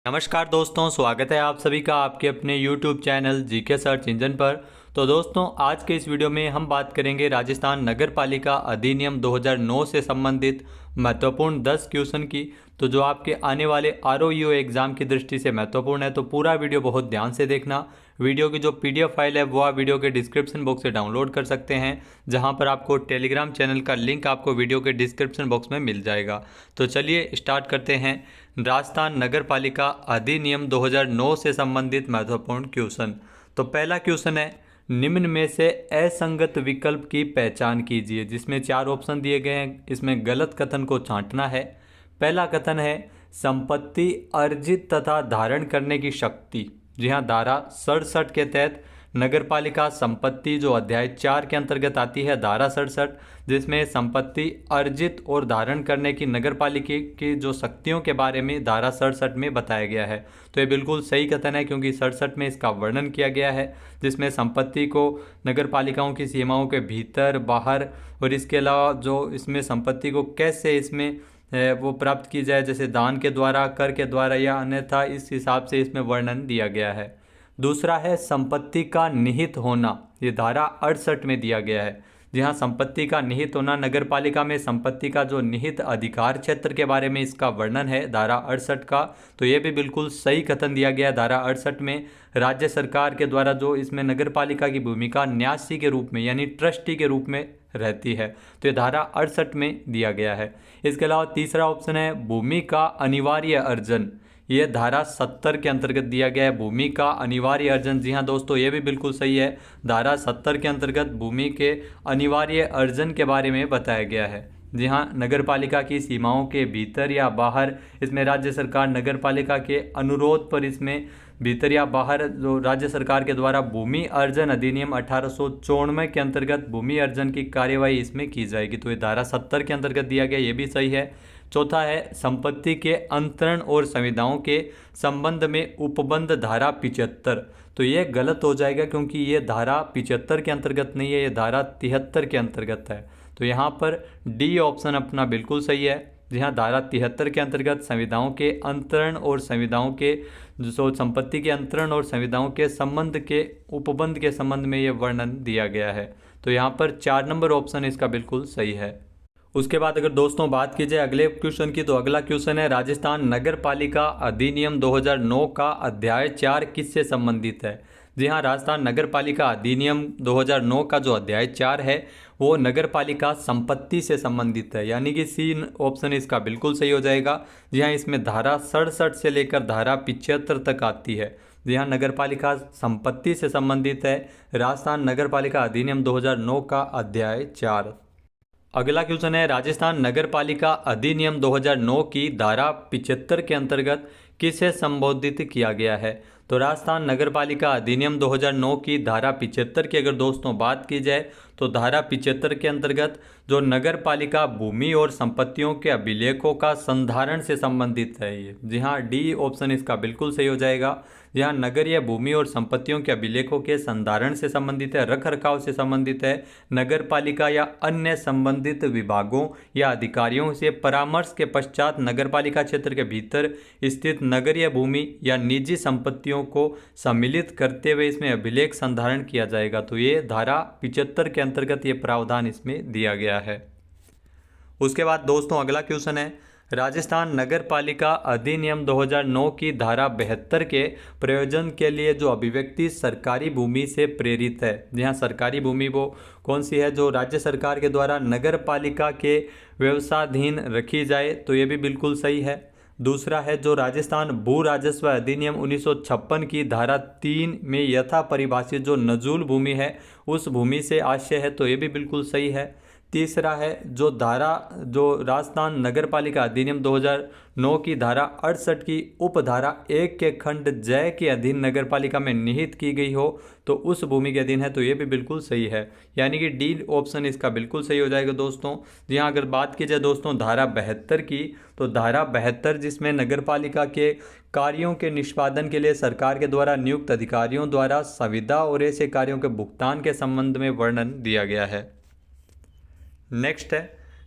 नमस्कार दोस्तों, स्वागत है आप सभी का आपके अपने YouTube channel GK search engine पर। तो दोस्तों, आज के इस वीडियो में हम बात करेंगे राजस्थान नगर पालिका अधिनियम 2009 से संबंधित महत्वपूर्ण 10 क्वेश्चन की। तो जो आपके आने वाले ROEO एग्ज़ाम की दृष्टि से महत्वपूर्ण है, तो पूरा वीडियो बहुत ध्यान से देखना। वीडियो की जो PDF फाइल है वो आप वीडियो के डिस्क्रिप्शन बॉक्स से डाउनलोड कर सकते हैं, जहां पर आपको टेलीग्राम चैनल का लिंक आपको वीडियो के डिस्क्रिप्शन बॉक्स में मिल जाएगा। तो चलिए स्टार्ट करते हैं। राजस्थान नगर पालिका अधिनियम 2009 से संबंधित महत्वपूर्ण क्वेश्चन। तो पहला क्वेश्चन है, निम्न में से असंगत विकल्प की पहचान कीजिए, जिसमें 4 ऑप्शन दिए गए हैं। इसमें गलत कथन को छांटना है। पहला कथन है, संपत्ति अर्जित तथा धारण करने की शक्ति। जी हाँ, धारा 67 के तहत नगर पालिका संपत्ति जो अध्याय 4 के अंतर्गत आती है, धारा 67, जिसमें संपत्ति अर्जित और धारण करने की नगर पालिका की जो शक्तियों के बारे में धारा 67 में बताया गया है। तो ये बिल्कुल सही कथन है, क्योंकि 67 में इसका वर्णन किया गया है, जिसमें संपत्ति को नगर पालिकाओं की सीमाओं के भीतर बाहर और इसके अलावा जो इसमें संपत्ति को कैसे इसमें वो प्राप्त की जाए, जैसे दान के द्वारा, कर के द्वारा या अन्यथा, इस हिसाब से इसमें वर्णन दिया गया है। दूसरा है संपत्ति का निहित होना, ये धारा 68 में दिया गया है। जी हाँ, संपत्ति का निहित होना, नगर पालिका में संपत्ति का जो निहित अधिकार क्षेत्र के बारे में इसका वर्णन है धारा 68 का। तो ये भी बिल्कुल सही कथन दिया गया है धारा 68 में। राज्य सरकार के द्वारा जो इसमें नगर पालिका की भूमिका न्यासी के रूप में यानी ट्रस्टी के रूप में रहती है, तो ये धारा 68 में दिया गया है। इसके अलावा तीसरा ऑप्शन है, भूमि का अनिवार्य अर्जन। ये धारा 70 के अंतर्गत दिया गया है, भूमि का अनिवार्य अर्जन। जी हाँ दोस्तों, ये भी बिल्कुल सही है। धारा 70 के अंतर्गत भूमि के अनिवार्य अर्जन के बारे में बताया गया है। जी हाँ, नगर पालिका की सीमाओं के भीतर या बाहर इसमें राज्य सरकार नगर पालिका के अनुरोध पर इसमें भीतर या बाहर जो राज्य सरकार के द्वारा भूमि अर्जन अधिनियम 1894 के अंतर्गत भूमि अर्जन की कार्यवाही इसमें की जाएगी। तो ये धारा 70 के अंतर्गत दिया गया, ये भी सही है। चौथा है, संपत्ति के अंतरण और संविदाओं के संबंध में उपबंध धारा 75। तो ये गलत हो जाएगा, क्योंकि ये धारा 75 के अंतर्गत नहीं है, ये धारा 73 के अंतर्गत है। तो यहाँ पर डी ऑप्शन अपना बिल्कुल सही है। जी हाँ, धारा 73 के अंतर्गत संविदाओं के अंतरण और संविदाओं के जो संपत्ति के अंतरण और संविदाओं के संबंध के उपबंध के संबंध में ये वर्णन दिया गया है। तो यहाँ पर 4 नंबर ऑप्शन इसका बिल्कुल सही है। उसके बाद अगर दोस्तों बात की जाए अगले क्वेश्चन की, तो अगला क्वेश्चन है, राजस्थान नगर पालिका अधिनियम 2009 का अध्याय 4 किससे संबंधित है। जी हाँ, राजस्थान नगर पालिका अधिनियम 2009 का जो अध्याय 4 है वो नगर पालिका संपत्ति से संबंधित है, यानी कि सी ऑप्शन इसका बिल्कुल सही हो जाएगा। जी हाँ, इसमें धारा 67 से लेकर धारा 75 तक आती है। जी हाँ, नगर पालिका संपत्ति से संबंधित है राजस्थान नगर पालिका अधिनियम 2009 का अध्याय 4। अगला क्वेश्चन है, राजस्थान नगर पालिका अधिनियम 2009 की धारा 75 के अंतर्गत किसे संबोधित किया गया है। तो राजस्थान नगर पालिका अधिनियम 2009 की धारा 75 की अगर दोस्तों बात की जाए, तो धारा 75 के अंतर्गत जो नगर पालिका भूमि और संपत्तियों के अभिलेखों का संधारण से संबंधित है ये। जी हाँ, डी ऑप्शन इसका बिल्कुल सही हो जाएगा। जहाँ नगरीय भूमि और संपत्तियों के अभिलेखों के संधारण से संबंधित है, रख रखाव से संबंधित है, नगर पालिका या अन्य संबंधित विभागों या अधिकारियों से परामर्श के पश्चात नगर पालिका क्षेत्र के भीतर स्थित नगरीय भूमि या निजी संपत्तियों को सम्मिलित करते हुए इसमें अभिलेख संधारण किया जाएगा। तो ये धारा 75 के अंतर्गत ये प्रावधान इसमें दिया गया है। उसके बाद दोस्तों अगला क्वेश्चन है, राजस्थान नगर पालिका अधिनियम 2009 की धारा 72 के प्रयोजन के लिए जो अभिव्यक्ति सरकारी भूमि से प्रेरित है। जी हाँ, सरकारी भूमि वो कौन सी है जो राज्य सरकार के द्वारा नगर पालिका के व्यवसायधीन रखी जाए, तो ये भी बिल्कुल सही है। दूसरा है, जो राजस्थान भू राजस्व अधिनियम 1956 की धारा 3 में यथा परिभाषित जो नजूल भूमि है उस भूमि से आशय है, तो ये भी बिल्कुल सही है। तीसरा है, जो राजस्थान नगर पालिका अधिनियम 2009 की धारा 68 की उपधारा 1 के खंड जय के अधीन नगर पालिका में निहित की गई हो, तो उस भूमि के अधीन है, तो ये भी बिल्कुल सही है, यानी कि डी ऑप्शन इसका बिल्कुल सही हो जाएगा दोस्तों। जी हाँ, अगर बात की जाए दोस्तों धारा 72 की, तो धारा 72 जिसमें नगर पालिका के कार्यों के निष्पादन के लिए सरकार के द्वारा नियुक्त अधिकारियों द्वारा संविदा और ऐसे कार्यों के भुगतान के संबंध में वर्णन दिया गया है। नेक्स्ट है,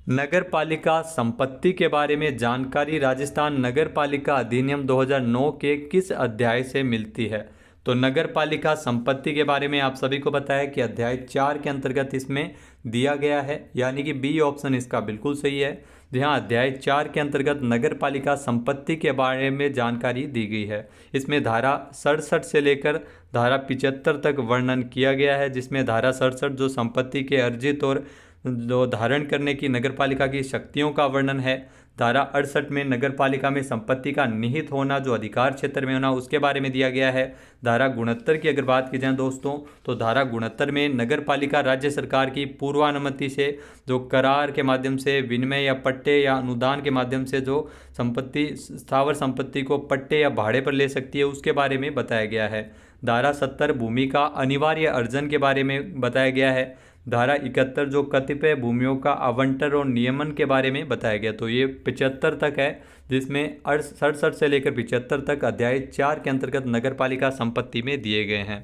नगर पालिका संपत्ति के बारे में जानकारी राजस्थान नगर पालिका अधिनियम 2009 के किस अध्याय से मिलती है? तो नगर पालिका संपत्ति के बारे में आप सभी को पता है कि अध्याय 4 के अंतर्गत इसमें दिया गया है, यानी कि बी ऑप्शन इसका बिल्कुल सही है। जहाँ अध्याय 4 के अंतर्गत नगर पालिका संपत्ति के बारे में जानकारी दी गई है। इसमें धारा 67 से लेकर धारा 75 तक वर्णन किया गया है, जिसमें धारा 67 जो संपत्ति के अर्जित और जो धारण करने की नगरपालिका की शक्तियों का वर्णन है। धारा 68 में नगरपालिका में संपत्ति का निहित होना, जो अधिकार क्षेत्र में होना, उसके बारे में दिया गया है। धारा 69 की अगर बात की जाए दोस्तों, तो धारा 69 में नगरपालिका राज्य सरकार की पूर्वानुमति से जो करार के माध्यम से विनिमय या पट्टे या अनुदान के माध्यम से जो संपत्ति स्थावर संपत्ति को पट्टे या भाड़े पर ले सकती है, उसके बारे में बताया गया है। धारा 70 भूमि का अनिवार्य अर्जन के बारे में बताया गया है। धारा 71 जो कतिपय भूमियों का आवंटन और नियमन के बारे में बताया गया। तो ये 75 तक है, जिसमें 67 से लेकर 75 तक अध्याय 4 के अंतर्गत नगरपालिका संपत्ति में दिए गए हैं।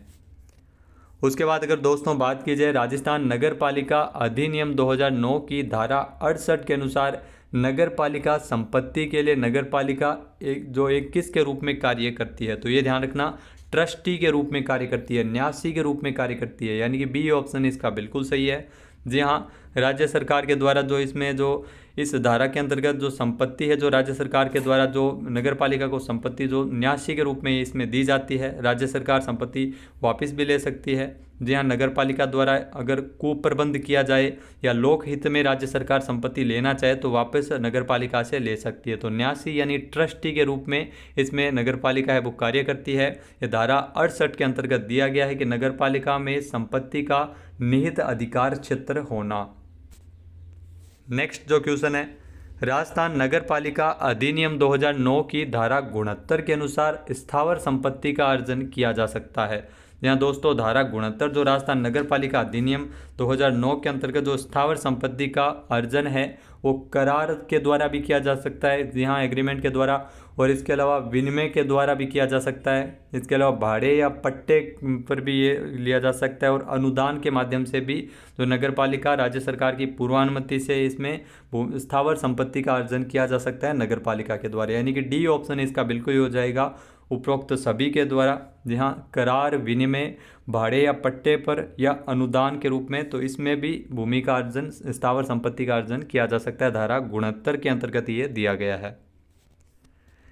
उसके बाद अगर दोस्तों बात की जाए राजस्थान नगर पालिका अधिनियम 2009 की धारा 68 के अनुसार नगरपालिका संपत्ति के लिए नगरपालिका एक किसके रूप में कार्य करती है? तो ये ध्यान रखना, ट्रस्टी के रूप में कार्य करती है, न्यासी के रूप में कार्य करती है, यानी कि बी ऑप्शन इसका बिल्कुल सही है। जी हाँ, राज्य सरकार के द्वारा जो इसमें जो इस धारा के अंतर्गत जो संपत्ति है, जो राज्य सरकार के द्वारा जो नगरपालिका को संपत्ति जो न्यासी के रूप में इसमें दी जाती है, राज्य सरकार संपत्ति वापस भी ले सकती है। जी हाँ, नगरपालिका द्वारा अगर कुप्रबंध किया जाए या लोक हित में राज्य सरकार संपत्ति लेना चाहे तो वापस नगरपालिका से ले सकती है। तो न्यासी यानी ट्रस्टी के रूप में इसमें नगरपालिका है वो कार्य करती है। ये धारा 68 के अंतर्गत दिया गया है कि नगरपालिका में संपत्ति का निहित अधिकार क्षेत्र होना। नेक्स्ट जो क्वेश्चन है, राजस्थान नगर पालिका अधिनियम 2009 की धारा 69 के अनुसार स्थावर संपत्ति का अर्जन किया जा सकता है। यहाँ दोस्तों धारा 69 जो राजस्थान नगर पालिका अधिनियम 2009 के अंतर्गत जो स्थावर संपत्ति का अर्जन है वो करार के द्वारा भी किया जा सकता है, जी हाँ, एग्रीमेंट के द्वारा, और इसके अलावा विनिमय के द्वारा भी किया जा सकता है। इसके अलावा भाड़े या पट्टे पर भी ये लिया जा सकता है, और अनुदान के माध्यम से भी जो नगर पालिका राज्य सरकार की पूर्वानुमति से इसमें स्थावर संपत्ति का अर्जन किया जा सकता है नगर पालिका के द्वारा, यानी कि डी ऑप्शन इसका बिल्कुल हो जाएगा, उपरोक्त सभी के द्वारा। जहाँ करार, विनिमय, भाड़े या पट्टे पर या अनुदान के रूप में, तो इसमें भी भूमि का अर्जन, स्थावर संपत्ति का अर्जन किया जा सकता है। धारा 69 के अंतर्गत ये दिया गया है।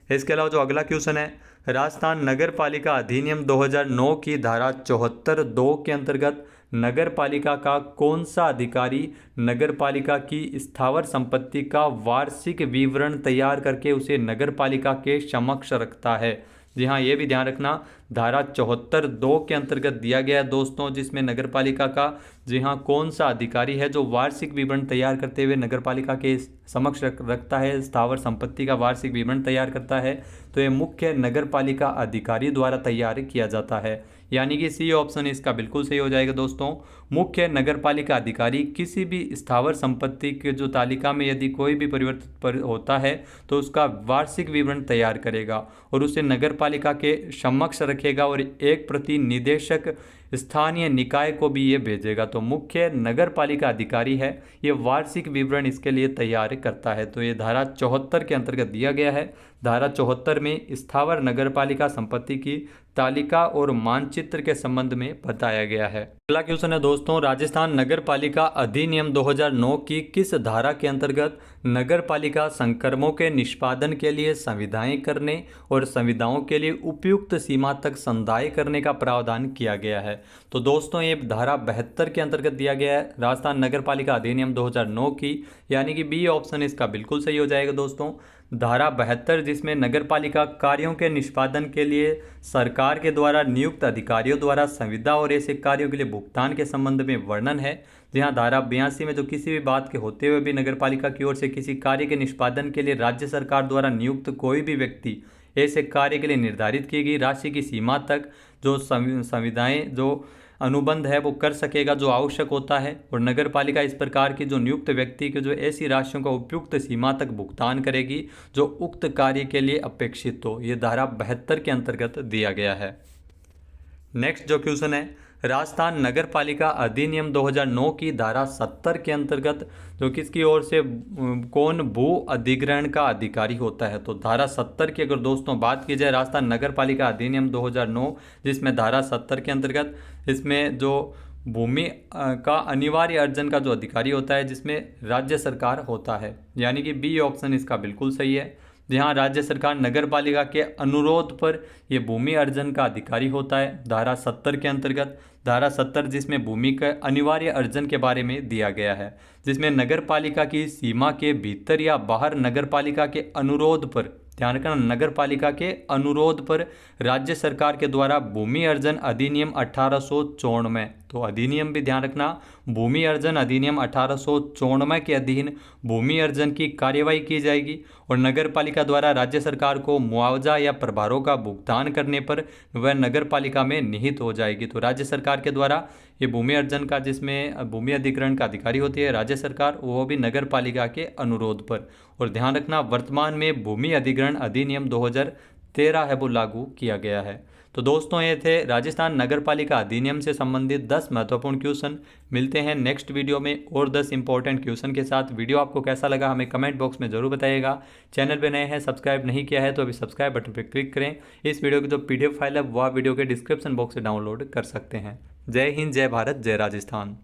इसके अलावा जो अगला क्वेश्चन है, राजस्थान नगर पालिका अधिनियम 2009 की धारा 74(2) के अंतर्गत नगर पालिका का कौन सा अधिकारी नगर पालिका की स्थावर संपत्ति का वार्षिक विवरण तैयार करके उसे नगर पालिका के समक्ष रखता है? जी हाँ, ये भी ध्यान रखना, धारा 74(2) के अंतर्गत दिया गया है दोस्तों, जिसमें नगर पालिका का जी हाँ कौन सा अधिकारी है जो वार्षिक विवरण तैयार करते हुए नगर पालिका के समक्ष रखता है, स्थावर संपत्ति का वार्षिक विवरण तैयार करता है। तो ये मुख्य नगर पालिका अधिकारी द्वारा तैयार किया जाता है, यानी कि सी ऑप्शन इसका बिल्कुल सही हो जाएगा दोस्तों। मुख्य नगर पालिका अधिकारी किसी भी स्थावर संपत्ति के जो तालिका में यदि कोई भी परिवर्तन होता है तो उसका वार्षिक विवरण तैयार करेगा और उसे नगर पालिका के समक्ष रखेगा और एक प्रति निदेशक स्थानीय निकाय को भी ये भेजेगा। तो मुख्य नगर पालिका अधिकारी है, ये वार्षिक विवरण इसके लिए तैयार करता है। तो ये धारा 74 के अंतर्गत दिया गया है। धारा 74 में स्थावर नगर पालिका संपत्ति की तालिका और मानचित्र के संबंध में बताया गया है। अगला क्वेश्चन है दोस्तों, राजस्थान नगर पालिका अधिनियम 2009 की किस धारा के अंतर्गत नगर पालिका संक्रमणों के निष्पादन के लिए संविदाएं करने और संविदाओं के लिए उपयुक्त सीमा तक संदाय करने का प्रावधान किया गया है? तो दोस्तों ये धारा 72 के अंतर्गत दिया गया है, राजस्थान नगर पालिका अधिनियम 2009 की, यानी कि बी ऑप्शन इसका बिल्कुल सही हो जाएगा दोस्तों। धारा 72 जिसमें नगर पालिका कार्यों के निष्पादन के लिए सरकार के द्वारा नियुक्त अधिकारियों द्वारा संविदा और ऐसे कार्यों के लिए भुगतान के संबंध में वर्णन है। जहाँ धारा 82 में जो किसी भी बात के होते हुए भी नगर पालिका की ओर से किसी कार्य के निष्पादन के लिए राज्य सरकार द्वारा नियुक्त कोई भी व्यक्ति ऐसे कार्य के लिए निर्धारित की गई राशि की सीमा तक जो संविदाएं जो अनुबंध है वो कर सकेगा जो आवश्यक होता है, और नगर पालिका इस प्रकार की जो नियुक्त व्यक्ति के जो ऐसी राशियों का उपयुक्त सीमा तक भुगतान करेगी जो उक्त कार्य के लिए अपेक्षित हो। ये धारा 72 के अंतर्गत दिया गया है। नेक्स्ट जो क्वेश्चन है, राजस्थान नगर पालिका अधिनियम 2009 की धारा 70 के अंतर्गत जो किसकी ओर से कौन भू अधिग्रहण का अधिकारी होता है। तो धारा 70 की अगर दोस्तों बात की जाए, राजस्थान नगर पालिका अधिनियम 2009 जिसमें धारा 70 के अंतर्गत इसमें जो भूमि का अनिवार्य अर्जन का जो अधिकारी होता है जिसमें राज्य सरकार होता है, यानी कि बी ऑप्शन इसका बिल्कुल सही है। जहाँ राज्य सरकार नगर पालिका के अनुरोध पर यह भूमि अर्जन का अधिकारी होता है धारा 70 के अंतर्गत। धारा 70 जिसमें भूमि के अनिवार्य अर्जन के बारे में दिया गया है, जिसमें नगर पालिका की सीमा के भीतर या बाहर नगर पालिका के अनुरोध पर, ध्यान रखना, नगर पालिका के अनुरोध पर राज्य सरकार के द्वारा भूमि अर्जन अधिनियम 1894, तो अधिनियम भी ध्यान रखना, भूमि अर्जन अधिनियम 1894 के अधीन भूमि अर्जन की कार्यवाही की जाएगी और नगर पालिका द्वारा राज्य सरकार को मुआवजा या प्रभारों का भुगतान करने पर वह नगर पालिका में निहित हो जाएगी। तो राज्य सरकार के द्वारा ये भूमि अर्जन का, जिसमें भूमि अधिग्रहण का अधिकारी होती है राज्य सरकार, वो भी नगर पालिका के अनुरोध पर। और ध्यान रखना, वर्तमान में भूमि अधिग्रहण अधिनियम 2013 है वो लागू किया गया है। तो दोस्तों ये थे राजस्थान नगर पालिका अधिनियम से संबंधित 10 महत्वपूर्ण क्वेश्चन। मिलते हैं नेक्स्ट वीडियो में और 10 इंपॉर्टेंट क्वेश्चन के साथ। वीडियो आपको कैसा लगा हमें कमेंट बॉक्स में जरूर बताइएगा। चैनल पे नए हैं, सब्सक्राइब नहीं किया है तो अभी सब्सक्राइब बटन पर क्लिक करें। इस वीडियो की जो PDF फाइल है वह वीडियो के डिस्क्रिप्शन बॉक्स से डाउनलोड कर सकते हैं। जय हिंद, जय भारत, जय राजस्थान।